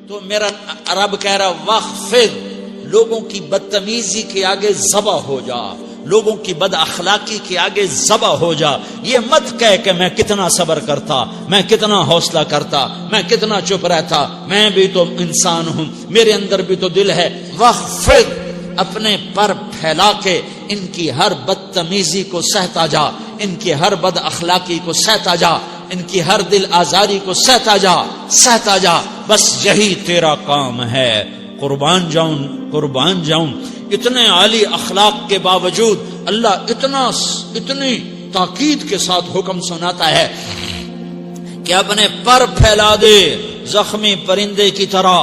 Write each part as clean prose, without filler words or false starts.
تو میرا رب کہہ رہا وخفض، لوگوں کی بدتمیزی کے آگے ذبح ہو جا، لوگوں کی بد اخلاقی کے آگے ذبح ہو جا. یہ مت کہہ کہ میں کتنا صبر کرتا، میں کتنا حوصلہ کرتا، میں کتنا چپ رہتا، میں بھی تو انسان ہوں، میرے اندر بھی تو دل ہے. وخفض، اپنے پر پھیلا کے ان کی ہر بدتمیزی کو سہتا جا، ان کی ہر بد اخلاقی کو سہتا جا، ان کی ہر دل آزاری کو سہتا جا، سہتا جا. بس یہی تیرا کام ہے. قربان جاؤں اتنے عالی اخلاق کے باوجود اللہ اتنی تاکید کے ساتھ حکم سناتا ہے کہ اپنے پر پھیلا دے، زخمی پرندے کی طرح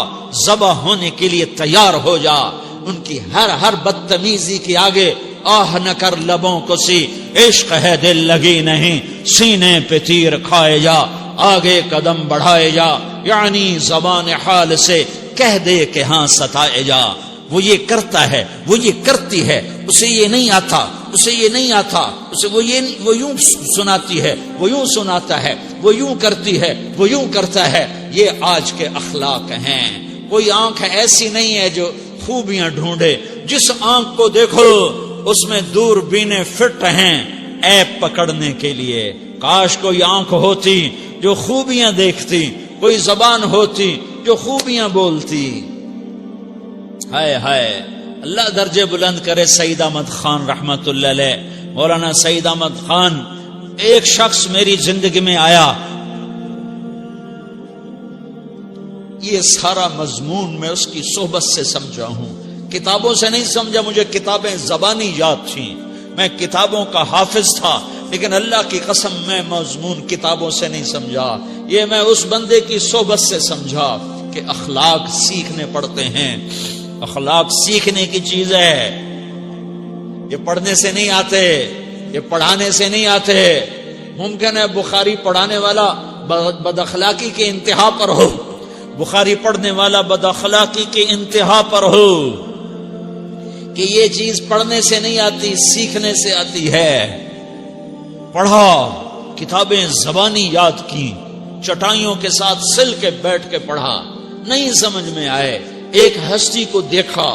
ذبح ہونے کے لیے تیار ہو جا. ان کی ہر بدتمیزی کے آگے آہ نہ کر لبوں کو سی، عشق ہے دل لگی نہیں، سینے پہ تیر کھائے جا، آگے قدم بڑھائے جا، یعنی زبان حال سے کہہ دے کہ ہاں ستائے جا. وہ یہ کرتا ہے، وہ یہ کرتی ہے، اسے یہ نہیں آتا، اسے یہ نہیں آتا، اسے وہ یوں سناتی ہے، وہ یوں سناتا ہے، وہ یوں کرتی ہے، وہ یوں کرتا ہے. یہ آج کے اخلاق ہیں. کوئی آنکھ ایسی نہیں ہے جو خوبیاں ڈھونڈے. جس آنکھ کو دیکھو اس میں دوربینیں فٹ ہیں عیب پکڑنے کے لیے. کاش کوئی آنکھ ہوتی جو خوبیاں دیکھتی، کوئی زبان ہوتی جو خوبیاں بولتی. ہائے ہائے، اللہ درجے بلند کرے. سعید احمد خان رحمت اللہ علیہ، مولانا سعید احمد خان، ایک شخص میری زندگی میں آیا. یہ سارا مضمون میں اس کی صحبت سے سمجھا ہوں، کتابوں سے نہیں سمجھا. مجھے کتابیں زبانی یاد تھیں، میں کتابوں کا حافظ تھا، لیکن اللہ کی قسم میں مضمون کتابوں سے نہیں سمجھا. یہ میں اس بندے کی صحبت سے سمجھا کہ اخلاق سیکھنے پڑتے ہیں. اخلاق سیکھنے کی چیز ہے، یہ پڑھنے سے نہیں آتے، یہ پڑھانے سے نہیں آتے. ممکن ہے بخاری پڑھانے والا بد اخلاقی کے انتہا پر ہو، بخاری پڑھنے والا بد اخلاقی کے انتہا پر ہو، کہ یہ چیز پڑھنے سے نہیں آتی، سیکھنے سے آتی ہے. پڑھا، کتابیں زبانی یاد کی، چٹائیوں کے ساتھ سل کے بیٹھ کے پڑھا، نہیں سمجھ میں آئے. ایک ہستی کو دیکھا،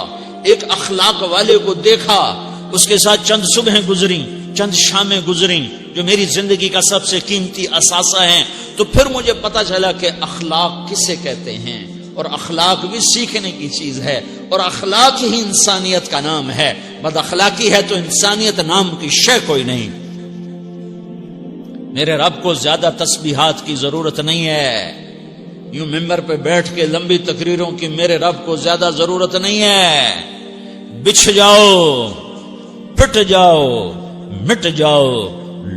ایک اخلاق والے کو دیکھا، اس کے ساتھ چند صبحیں گزری، چند شامیں گزری جو میری زندگی کا سب سے قیمتی اثاثہ ہیں. تو پھر مجھے پتا چلا کہ اخلاق کسے کہتے ہیں، اور اخلاق بھی سیکھنے کی چیز ہے، اور اخلاق ہی انسانیت کا نام ہے. بد اخلاقی ہے تو انسانیت نام کی شے کوئی نہیں. میرے رب کو زیادہ تسبیحات کی ضرورت نہیں ہے. یوں ممبر پہ بیٹھ کے لمبی تقریروں کی میرے رب کو زیادہ ضرورت نہیں ہے. بچھ جاؤ، پٹ جاؤ، مٹ جاؤ،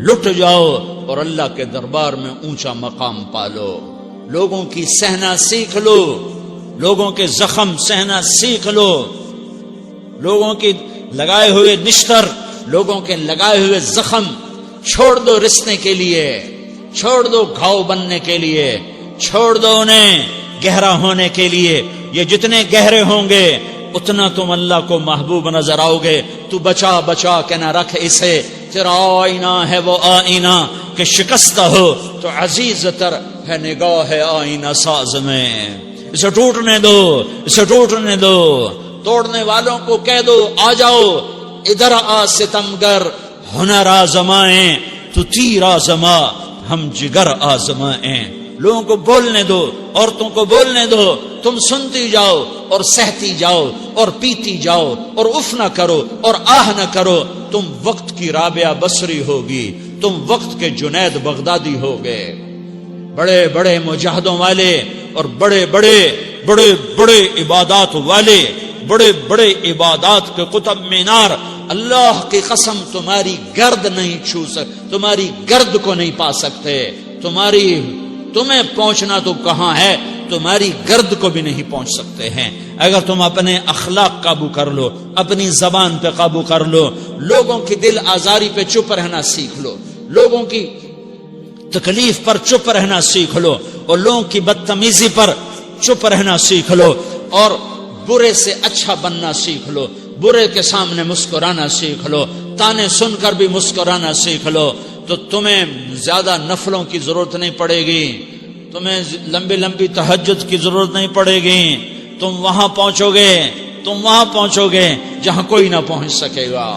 لٹ جاؤ، اور اللہ کے دربار میں اونچا مقام پالو. لوگوں کی سہنا سیکھ لو، لوگوں کے زخم سہنا سیکھ لو، لوگوں کی لگائے ہوئے نشتر، لوگوں کے لگائے ہوئے زخم چھوڑ دو رسنے کے لیے، چھوڑ دو گھاؤ بننے کے لیے، چھوڑ دو انہیں گہرا ہونے کے لیے. یہ جتنے گہرے ہوں گے اتنا تم اللہ کو محبوب نظر آؤ گے. تو بچا بچا کے نہ رکھ اسے، تیرا آئینہ ہے وہ آئینہ کہ شکستہ ہو تو عزیز تر ہے نگاہ آئینہ ساز میں. اسے ٹوٹنے دو، اسے ٹوٹنے دو. توڑنے والوں کو کہہ دو آ جاؤ ادھر آ ستمگر، ہنر آزمائیں تو تیر آزما، ہم جگر آزمائیں. لوگوں کو بولنے دو، عورتوں کو بولنے دو. تم سنتی جاؤ اور سہتی جاؤ اور پیتی جاؤ اور اف نہ کرو اور آہ نہ کرو. تم وقت کی رابعہ بصری ہوگی، تم وقت کے جنید بغدادی ہوگے. بڑے بڑے مجاہدوں والے اور بڑے بڑے بڑے بڑے عبادات والے، بڑے بڑے عبادات کے قطب مینار، اللہ کی قسم تمہاری گرد نہیں چھو سکتے، تمہاری گرد کو نہیں پا سکتے. تمہیں پہنچنا تو کہاں ہے، تمہاری گرد کو بھی نہیں پہنچ سکتے ہیں. اگر تم اپنے اخلاق قابو کر لو، اپنی زبان پہ قابو کر لو، لوگوں کی دل آزاری پہ چپ رہنا سیکھ لو، لوگوں کی تکلیف پر چپ رہنا سیکھ لو، اور لوگوں کی بدتمیزی پر چپ رہنا سیکھ لو، اور برے سے اچھا بننا سیکھ لو، برے کے سامنے مسکرانا سیکھ لو، تانے سن کر بھی مسکرانا سیکھ لو، تو تمہیں زیادہ نفلوں کی ضرورت نہیں پڑے گی. تمہیں لمبی لمبی تہجد کی ضرورت نہیں پڑے گی. تم وہاں پہنچو گے جہاں کوئی نہ پہنچ سکے گا.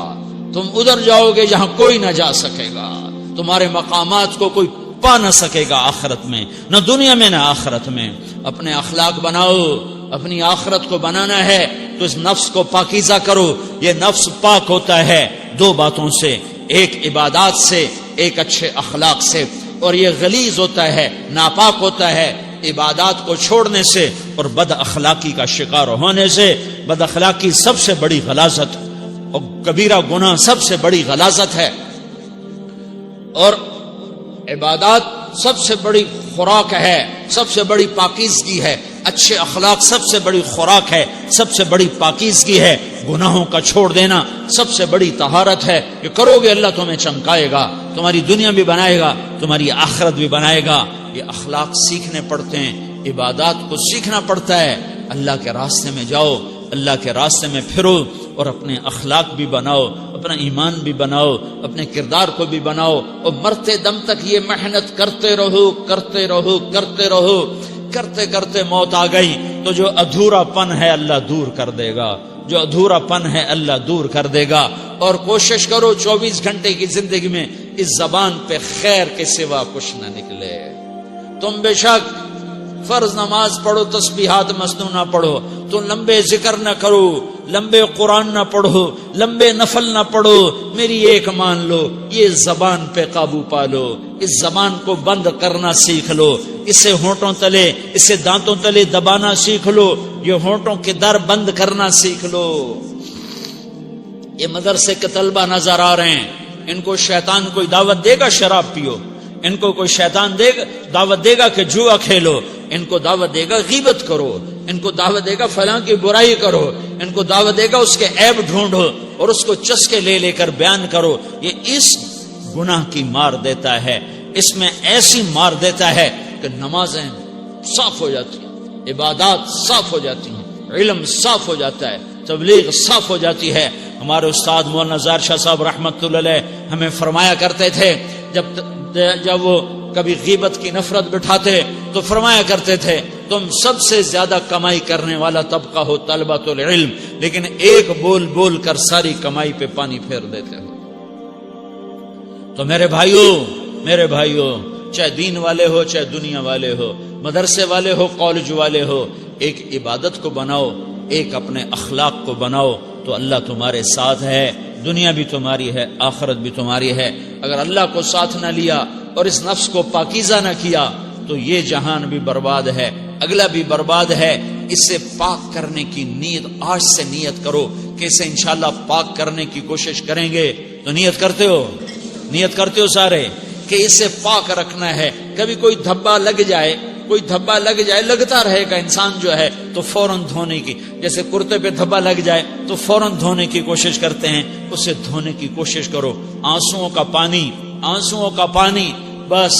تم ادھر جاؤ گے جہاں کوئی نہ جا سکے گا. تمہارے مقامات کو کوئی پا نہ سکے گا آخرت میں، نہ دنیا میں نہ آخرت میں. اپنے اخلاق بناؤ. اپنی آخرت کو بنانا ہے تو اس نفس کو پاکیزہ کرو. یہ نفس پاک ہوتا ہے دو باتوں سے، ایک عبادات سے، ایک اچھے اخلاق سے. اور یہ غلیظ ہوتا ہے، ناپاک ہوتا ہے عبادات کو چھوڑنے سے اور بد اخلاقی کا شکار ہونے سے. بد اخلاقی سب سے بڑی غلاظت اور کبیرہ گناہ سب سے بڑی غلاظت ہے، اور عبادات سب سے بڑی خوراک ہے، سب سے بڑی پاکیزگی ہے. اچھے اخلاق سب سے بڑی خوراک ہے، سب سے بڑی پاکیزگی ہے. گناہوں کا چھوڑ دینا سب سے بڑی طہارت ہے. یہ کرو گے اللہ تمہیں چمکائے گا، تمہاری دنیا بھی بنائے گا، تمہاری آخرت بھی بنائے گا. یہ اخلاق سیکھنے پڑتے ہیں، عبادات کو سیکھنا پڑتا ہے. اللہ کے راستے میں جاؤ، اللہ کے راستے میں پھرو اور اپنے اخلاق بھی بناؤ، اپنا ایمان بھی بناؤ، اپنے کردار کو بھی بناؤ. اور مرتے دم تک یہ محنت کرتے رہو. کرتے کرتے موت آ گئی تو جو ادھورا پن ہے اللہ دور کر دے گا. جو ادھورا پن ہے اللہ دور کر دے گا. اور کوشش کرو 24 گھنٹے کی زندگی میں اس زبان پہ خیر کے سوا کچھ نہ نکلے. تم بے شک فرض نماز پڑھو، تسبیحات مسنون نہ پڑھو، تو لمبے ذکر نہ کرو، لمبے قرآن نہ پڑھو، لمبے نفل نہ پڑھو. میری ایک مان لو، یہ زبان پہ قابو پا لو. اس زبان کو بند کرنا سیکھ لو. اسے ہونٹوں تلے، اسے دانتوں تلے دبانا سیکھ لو. یہ ہونٹوں کے در بند کرنا سیکھ لو. یہ مدرسے کے طلبہ نظر آ رہے ہیں، ان کو شیطان کوئی دعوت دے گا شراب پیو، ان کو کوئی شیطان دعوت دے گا کہ جوا کھیلو، ان کو دعوت دے گا غیبت کرو، ان کو دعوت دے گا فلاں کی برائی کرو، ان کو دعوت دے گا اس کے عیب ڈھونڈو اور اس کو چسکے لے کر بیان کرو. یہ اس گناہ کی مار دیتا ہے، اس میں ایسی مار دیتا ہے کہ نمازیں صاف ہو جاتی ہیں، عبادات صاف ہو جاتی ہیں، علم صاف ہو جاتا ہے، تبلیغ صاف ہو جاتی ہے. ہمارے استاد مولانا زار شاہ صاحب رحمت اللہ علیہ ہمیں فرمایا کرتے تھے، جب وہ کبھی غیبت کی نفرت بٹھاتے تو فرمایا کرتے تھے تم سب سے زیادہ کمائی کرنے والا طبقہ ہو طلبۃ العلم، لیکن ایک بول بول کر ساری کمائی پہ پانی پھیر دیتے ہو. تو میرے بھائیوں چاہے دین والے ہو، چاہے دنیا والے ہو، مدرسے والے ہو، کالج والے ہو، ایک عبادت کو بناؤ، ایک اپنے اخلاق کو بناؤ تو اللہ تمہارے ساتھ ہے. دنیا بھی تمہاری ہے، آخرت بھی تمہاری ہے. اگر اللہ کو ساتھ نہ لیا اور اس نفس کو پاکیزہ نہ کیا تو یہ جہان بھی برباد ہے، اگلا بھی برباد ہے. اسے پاک کرنے کی نیت آج سے نیت کرو کہ اسے انشاءاللہ پاک کرنے کی کوشش کریں گے. تو نیت کرتے ہو سارے کہ اسے پاک رکھنا ہے. کبھی کوئی دھبا لگ جائے، لگتا رہے گا انسان جو ہے تو فوراً دھونے کی، جیسے کرتے پہ دھبا لگ جائے تو فوراً دھونے کی کوشش کرتے ہیں، اسے دھونے کی کوشش کرو. آنسوؤں کا پانی بس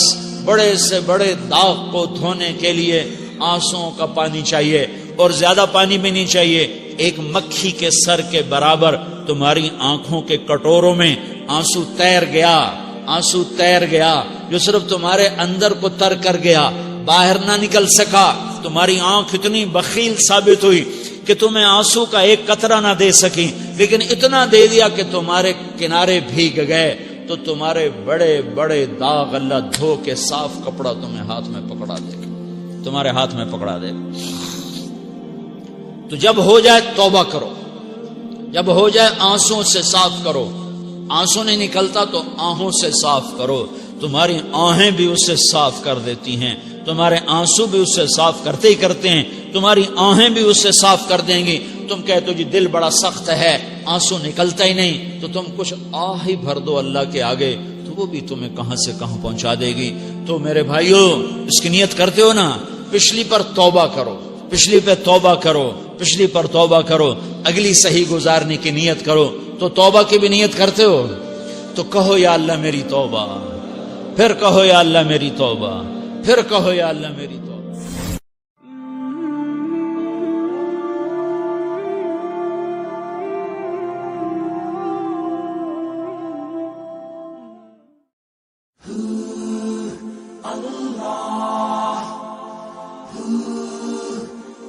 بڑے سے بڑے داغ کو دھونے کے لیے آنسوؤں کا پانی چاہیے، اور زیادہ پانی بھی نہیں چاہیے. ایک مکھی کے سر کے برابر تمہاری آنکھوں کے کٹوروں میں آنسو تیر گیا جو صرف تمہارے اندر کو تر کر گیا، باہر نہ نکل سکا. تمہاری آنکھ اتنی بخیل ثابت ہوئی کہ تمہیں آنسو کا ایک قطرہ نہ دے سکی، لیکن اتنا دے دیا کہ تمہارے کنارے بھیگ گئے. تو تمہارے بڑے بڑے داغ اللہ دھو کے صاف کپڑا تمہیں ہاتھ میں پکڑا دے گا، تمہارے ہاتھ میں پکڑا دے گا. تو جب ہو جائے توبہ کرو، جب ہو جائے آنسوں سے صاف کرو. آنسو نہیں نکلتا تو آہوں سے صاف کرو. تمہاری آہیں بھی اسے صاف کر دیتی ہیں، تمہارے آنسو بھی اسے صاف کرتے ہی کرتے ہیں، تمہاری آہیں بھی اسے صاف کر دیں گی. تم کہتے ہو جی دل بڑا سخت ہے، آنسو نکلتا ہی نہیں، تو تم کچھ آہ ہی بھر دو اللہ کے آگے، تو وہ بھی تمہیں کہاں سے کہاں پہنچا دے گی. تو میرے بھائیو اس کی نیت کرتے ہو نا، پچھلی پر توبہ کرو، پچھلی پہ توبہ کرو، پچھلی پر توبہ کرو، اگلی صحیح گزارنے کی نیت کرو. تو توبہ کی بھی نیت کرتے ہو تو کہو یا اللہ میری توبہ، پھر کہو یا اللہ میری توبہ، پھر کہو یا اللہ میری توبہ.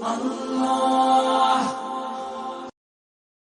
اللہ